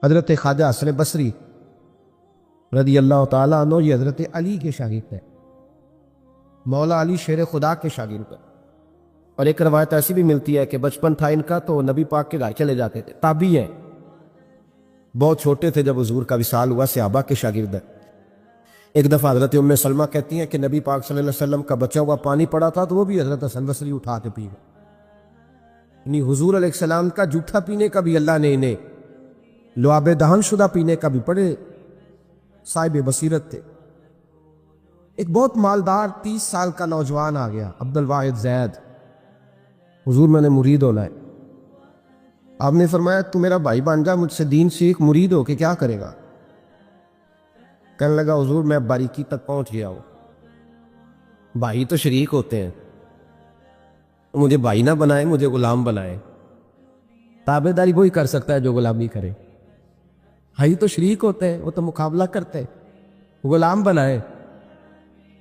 حضرت خواجہ حسن بصری رضی اللہ تعالیٰ عنہ یہ حضرت علی کے شاگرد ہیں، مولا علی شیر خدا کے شاگرد ہیں۔ اور ایک روایت ایسی بھی ملتی ہے کہ بچپن تھا ان کا تو نبی پاک کے گھر چلے جاتے تھے، تابعی ہیں، بہت چھوٹے تھے جب حضور کا وصال ہوا، صحابہ کے شاگرد ہیں۔ ایک دفعہ حضرت ام سلمہ کہتی ہیں کہ نبی پاک صلی اللہ علیہ وسلم کا بچا ہوا پانی پڑا تھا تو وہ بھی حضرت حسن بصری اٹھا کے پی گئے، یعنی حضور علیہ السلام کا جھوٹا پینے کا بھی اللہ نے انہیں لعاب دہن شدہ پینے کا بھی بڑے صاحب بصیرت تھے۔ ایک بہت مالدار 30 سال کا نوجوان آ گیا، عبد الواحد زید، حضور میں نے مرید ہونا ہے۔ آپ نے فرمایا تو میرا بھائی بن جا، مجھ سے دین سیکھ، مرید ہو کے کیا کرے گا؟ کہنے لگا حضور میں باریکی تک پہنچ گیا ہوں، بھائی تو شریک ہوتے ہیں، مجھے بھائی نہ بنائے، مجھے غلام بنائے۔ تابع داری وہی کر سکتا ہے جو غلامی کرے، بھائی تو شریک ہوتے ہیں، وہ تو مقابلہ کرتے ہیں، غلام بنائے۔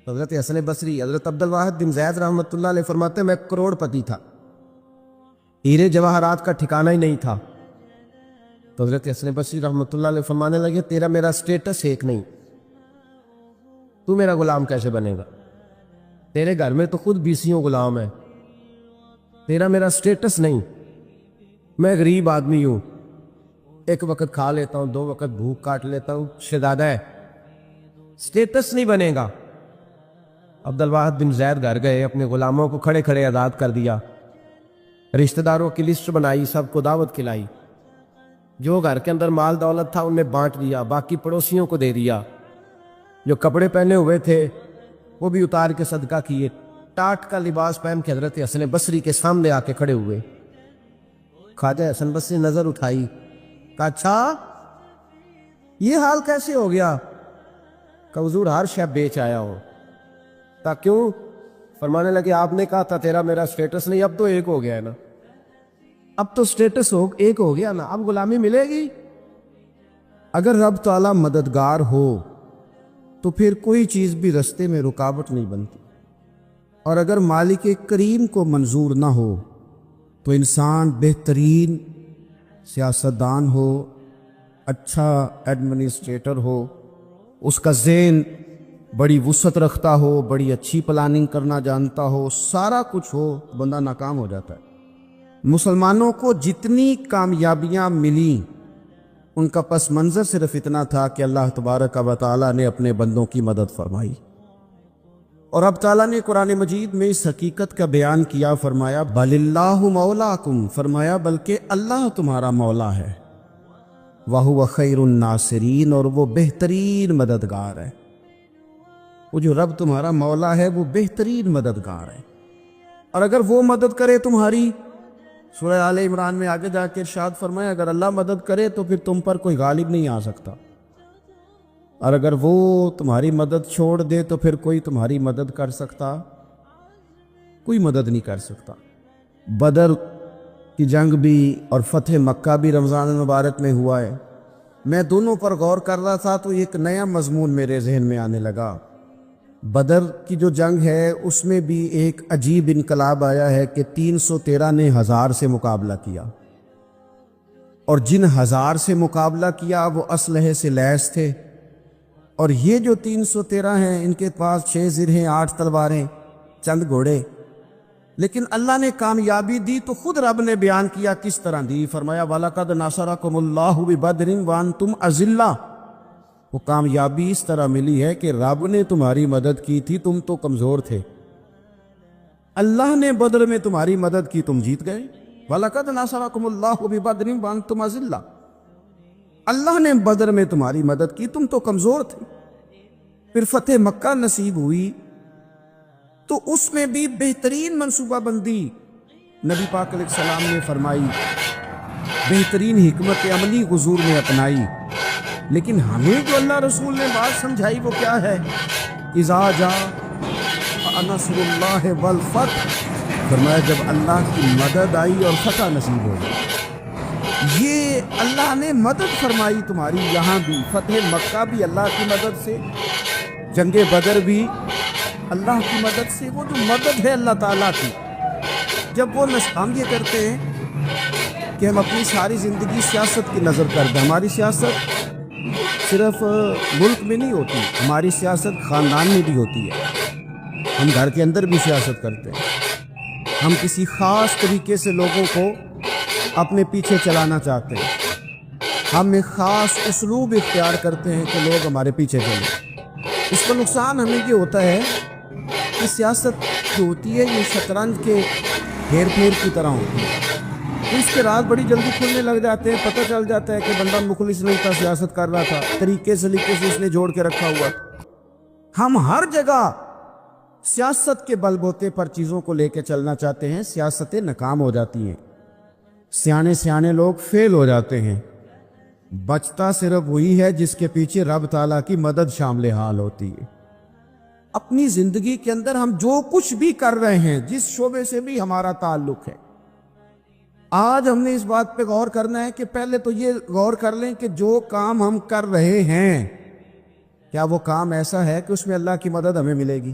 حضرت حسن بصری، حضرت عبد الواحد بن زید رحمۃ اللہ علیہ فرماتے ہیں میں کروڑ پتی تھا، ہیرے جواہرات کا ٹھکانہ ہی نہیں تھا۔ تو حضرت حسن بصری رحمۃ اللہ علیہ فرمانے لگے تیرا میرا سٹیٹس ایک نہیں، تو میرا غلام کیسے بنے گا؟ تیرے گھر میں تو خود 20 غلام ہیں، تیرا میرا سٹیٹس نہیں، میں غریب آدمی ہوں، ایک وقت کھا لیتا ہوں، 2 وقت بھوک کاٹ لیتا ہوں، شہزادہ ہے، سٹیٹس نہیں بنے گا۔ عبد الواحد بن زید گھر گئے، اپنے غلاموں کو کھڑے کھڑے آزاد کر دیا، رشتہ داروں کی لسٹ بنائی، سب کو دعوت کھلائی، جو گھر کے اندر مال دولت تھا ان میں بانٹ دیا، باقی پڑوسیوں کو دے دیا، جو کپڑے پہنے ہوئے تھے وہ بھی اتار کے صدقہ کیے، ٹاٹ کا لباس پہن کے حضرت حسن بصری کے سامنے آ کے کھڑے ہوئے۔ خواجہ حسن بصری نظر اٹھائی، کہا اچھا یہ حال کیسے ہو گیا؟ کہ حضور ہر شے بیچ آیا ہو۔ تا کیوں؟ فرمانے لگے آپ نے کہا تھا تیرا میرا سٹیٹس نہیں، اب تو ایک ہو گیا ہے نا، اب تو سٹیٹس ایک ہو گیا نا، اب غلامی ملے گی۔ اگر رب تعالیٰ مددگار ہو تو پھر کوئی چیز بھی رستے میں رکاوٹ نہیں بنتی، اور اگر مالک کریم کو منظور نہ ہو تو انسان بہترین سیاستدان ہو، اچھا ایڈمنسٹریٹر ہو، اس کا ذہن بڑی وسعت رکھتا ہو، بڑی اچھی پلاننگ کرنا جانتا ہو، سارا کچھ ہو، بندہ ناکام ہو جاتا ہے۔ مسلمانوں کو جتنی کامیابیاں ملیں ان کا پس منظر صرف اتنا تھا کہ اللہ تبارک و تعالیٰ نے اپنے بندوں کی مدد فرمائی، اور اب تعالیٰ نے قرآن مجید میں اس حقیقت کا بیان کیا، فرمایا بل اللہ مولاکم، فرمایا بلکہ اللہ تمہارا مولا ہے، وَهُوَ خَيْرُ النَّاصِرِينَ، اور وہ بہترین مددگار ہے۔ وہ جو رب تمہارا مولا ہے وہ بہترین مددگار ہے، اور اگر وہ مدد کرے تمہاری، سورہ آل عمران میں آگے جا کے ارشاد فرمایا اگر اللہ مدد کرے تو پھر تم پر کوئی غالب نہیں آ سکتا، اور اگر وہ تمہاری مدد چھوڑ دے تو پھر کوئی تمہاری مدد کر سکتا؟ کوئی مدد نہیں کر سکتا۔ بدر کی جنگ بھی اور فتح مکہ بھی رمضان المبارک میں ہوا ہے۔ میں دونوں پر غور کر رہا تھا تو ایک نیا مضمون میرے ذہن میں آنے لگا۔ بدر کی جو جنگ ہے اس میں بھی ایک عجیب انقلاب آیا ہے کہ 313 نے 1000 سے مقابلہ کیا، اور جن 1000 سے مقابلہ کیا وہ اسلحے سے لیس تھے، اور یہ جو 313 ہیں ان کے پاس 6 زرہیں، 8 تلواریں، چند گھوڑے، لیکن اللہ نے کامیابی دی تو خود رب نے بیان کیا کس طرح دی، فرمایا وَلَقَدْ نَصَرَكُمُ اللَّهُ بِبَدْرٍ وَأَنْتُمْ أَذِلَّةٌ، وہ کامیابی اس طرح ملی ہے کہ رب نے تمہاری مدد کی تھی، تم تو کمزور تھے، اللہ نے بدر میں تمہاری مدد کی، تم جیت گئے۔ وَلَقَدْ نَصَرَكُمُ اللَّهُ بِبَدْرٍ وَأَنْتُمْ أَذِلَّةٌ، اللہ نے بدر میں تمہاری مدد کی، تم تو کمزور تھے۔ پھر فتح مکہ نصیب ہوئی تو اس میں بھی بہترین منصوبہ بندی نبی پاک علیہ السلام نے فرمائی، بہترین حکمت عملی حضور نے اپنائی، لیکن ہمیں جو اللہ رسول نے بات سمجھائی وہ کیا ہے؟ اذا جاء نصر اللہ والفتح، فرمایا جب اللہ کی مدد آئی اور فتح نصیب ہو گئی۔ یہ اللہ نے مدد فرمائی تمہاری، یہاں بھی فتح مکہ بھی اللہ کی مدد سے، جنگ بدر بھی اللہ کی مدد سے، وہ جو مدد ہے اللہ تعالیٰ کی۔ جب وہ ہم یہ کرتے ہیں کہ ہم اپنی ساری زندگی سیاست کی نظر کر دیں. ہماری سیاست صرف ملک میں نہیں ہوتی، ہماری سیاست خاندان میں بھی ہوتی ہے. ہم گھر کے اندر بھی سیاست کرتے ہیں. ہم کسی خاص طریقے سے لوگوں کو اپنے پیچھے چلانا چاہتے ہیں. ہم ایک خاص اسلوب اختیار کرتے ہیں کہ لوگ ہمارے پیچھے چلیں. اس کا نقصان ہمیں یہ ہوتا ہے کہ سیاست جو ہوتی ہے یہ شطرنج کے ہیر پھیر کی طرح ہوتی ہے. اس کے راز بڑی جلدی کھلنے لگ جاتے ہیں. پتہ چل جاتا ہے کہ بندہ مخلص نہیں تھا، سیاست کر رہا تھا، طریقے سے اس نے جوڑ کے رکھا ہوا. ہم ہر جگہ سیاست کے بل بوتے پر چیزوں کو لے کے چلنا چاہتے ہیں. سیاستیں ناکام ہو جاتی ہیں، سیانے لوگ فیل ہو جاتے ہیں. بچتا صرف وہی ہے جس کے پیچھے رب تعالیٰ کی مدد شامل حال ہوتی ہے. اپنی زندگی کے اندر ہم جو کچھ بھی کر رہے ہیں، جس شعبے سے بھی ہمارا تعلق ہے، آج ہم نے اس بات پہ غور کرنا ہے کہ پہلے تو یہ غور کر لیں کہ جو کام ہم کر رہے ہیں کیا وہ کام ایسا ہے کہ اس میں اللہ کی مدد ہمیں ملے گی.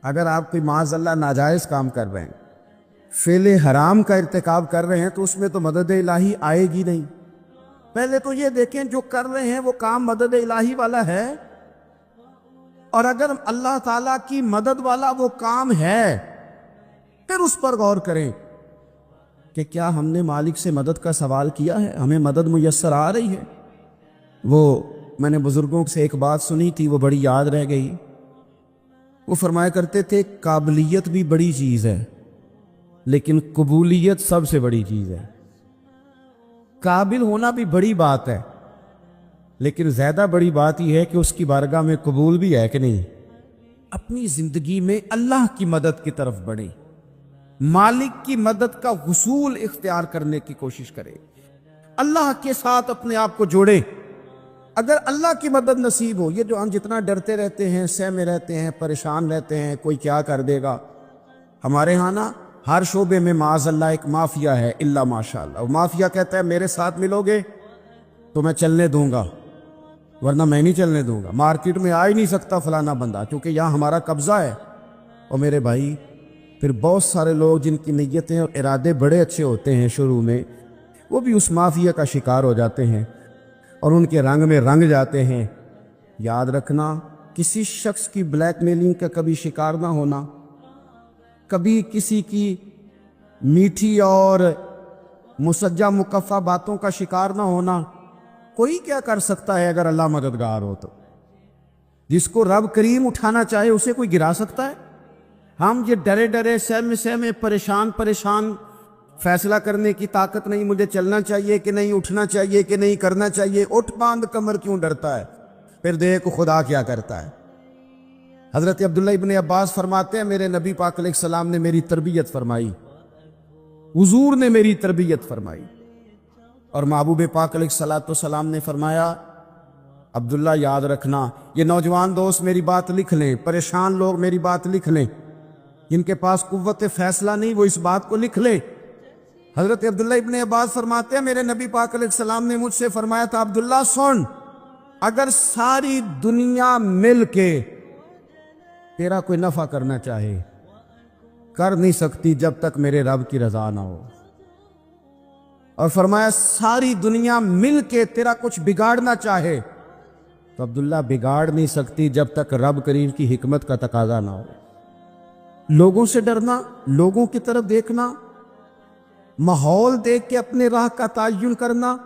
اگر آپ کوئی معاذ اللہ ناجائز کام کر رہے ہیں، فعل حرام کا ارتکاب کر رہے ہیں، تو اس میں تو مدد الہی آئے گی نہیں. پہلے تو یہ دیکھیں جو کر رہے ہیں وہ کام مدد الہی والا ہے، اور اگر اللہ تعالیٰ کی مدد والا وہ کام ہے پھر اس پر غور کریں کہ کیا ہم نے مالک سے مدد کا سوال کیا ہے، ہمیں مدد میسر آ رہی ہے. وہ میں نے بزرگوں سے ایک بات سنی تھی، وہ بڑی یاد رہ گئی. وہ فرمایا کرتے تھے قابلیت بھی بڑی چیز ہے لیکن قبولیت سب سے بڑی چیز ہے. قابل ہونا بھی بڑی بات ہے لیکن زیادہ بڑی بات یہ ہے کہ اس کی بارگاہ میں قبول بھی ہے کہ نہیں. اپنی زندگی میں اللہ کی مدد کی طرف بڑھیں، مالک کی مدد کا حصول اختیار کرنے کی کوشش کریں، اللہ کے ساتھ اپنے آپ کو جوڑیں. اگر اللہ کی مدد نصیب ہو، یہ جو ہم جتنا ڈرتے رہتے ہیں، سہمے رہتے ہیں، پریشان رہتے ہیں کوئی کیا کر دے گا، ہمارے ہاں نا ہر شعبے میں معاذ اللہ ایک مافیا ہے، الا ماشاء اللہ. وہ مافیا کہتا ہے میرے ساتھ ملو گے تو میں چلنے دوں گا، ورنہ میں نہیں چلنے دوں گا. مارکیٹ میں آ ہی نہیں سکتا فلانا بندہ کیونکہ یہاں ہمارا قبضہ ہے. اور میرے بھائی پھر بہت سارے لوگ جن کی نیتیں اور ارادے بڑے اچھے ہوتے ہیں شروع میں، وہ بھی اس مافیا کا شکار ہو جاتے ہیں اور ان کے رنگ میں رنگ جاتے ہیں. یاد رکھنا، کسی شخص کی بلیک میلنگ کا کبھی شکار نہ ہونا، کبھی کسی کی میٹھی اور مسجع مکفہ باتوں کا شکار نہ ہونا. کوئی کیا کر سکتا ہے اگر اللہ مددگار ہو تو؟ جس کو رب کریم اٹھانا چاہے اسے کوئی گرا سکتا ہے؟ ہم یہ ڈرے سہمے پریشان فیصلہ کرنے کی طاقت نہیں، مجھے چلنا چاہیے کہ نہیں، اٹھنا چاہیے کہ نہیں، کرنا چاہیے. اٹھ باندھ کمر کیوں ڈرتا ہے؟ پھر دیکھ خدا کیا کرتا ہے. حضرت عبداللہ ابن عباس فرماتے ہیں میرے نبی پاک علیہ السلام نے میری تربیت فرمائی، حضور نے میری تربیت فرمائی. اور محبوب پاک علیہ السلام نے فرمایا عبداللہ یاد رکھنا، یہ نوجوان دوست میری بات لکھ لیں، پریشان لوگ میری بات لکھ لیں، جن کے پاس قوت فیصلہ نہیں وہ اس بات کو لکھ لیں. حضرت عبداللہ ابن عباس فرماتے ہیں میرے نبی پاک علیہ السلام نے مجھ سے فرمایا تھا عبداللہ سن، اگر ساری دنیا مل کے تیرا کوئی نفع کرنا چاہے کر نہیں سکتی جب تک میرے رب کی رضا نہ ہو. اور فرمایا ساری دنیا مل کے تیرا کچھ بگاڑنا چاہے تو عبداللہ بگاڑ نہیں سکتی جب تک رب کریم کی حکمت کا تقاضا نہ ہو. لوگوں سے ڈرنا، لوگوں کی طرف دیکھنا، ماحول دیکھ کے اپنے راہ کا تعین کرنا،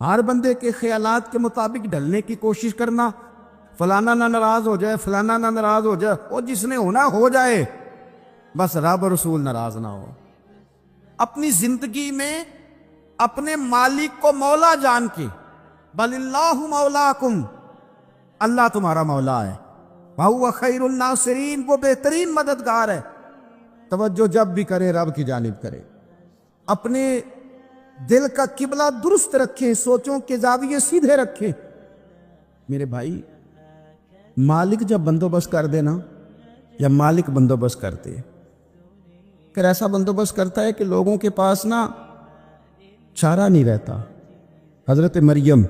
ہر بندے کے خیالات کے مطابق ڈھلنے کی کوشش کرنا، فلانا نہ ناراض ہو جائے، فلانا نہ ناراض ہو جائے، اور جس نے ہونا ہو جائے، بس رب اور رسول ناراض نہ ہو. اپنی زندگی میں اپنے مالک کو مولا جان کے، بل اللہ مولاکم، اللہ تمہارا مولا ہے، وَهُوَ خَيْرُ النَّاصِرِينَ، وہ بہترین مددگار ہے. توجہ جب بھی کرے رب کی جانب کرے. اپنے دل کا قبلہ درست رکھیں، سوچوں کے زاویے سیدھے رکھیں. میرے بھائی مالک جب بندوبست کر دے نا، یا مالک بندوبست کرتے، پھر ایسا بندوبست کرتا ہے کہ لوگوں کے پاس نا چارہ نہیں رہتا. حضرت مریم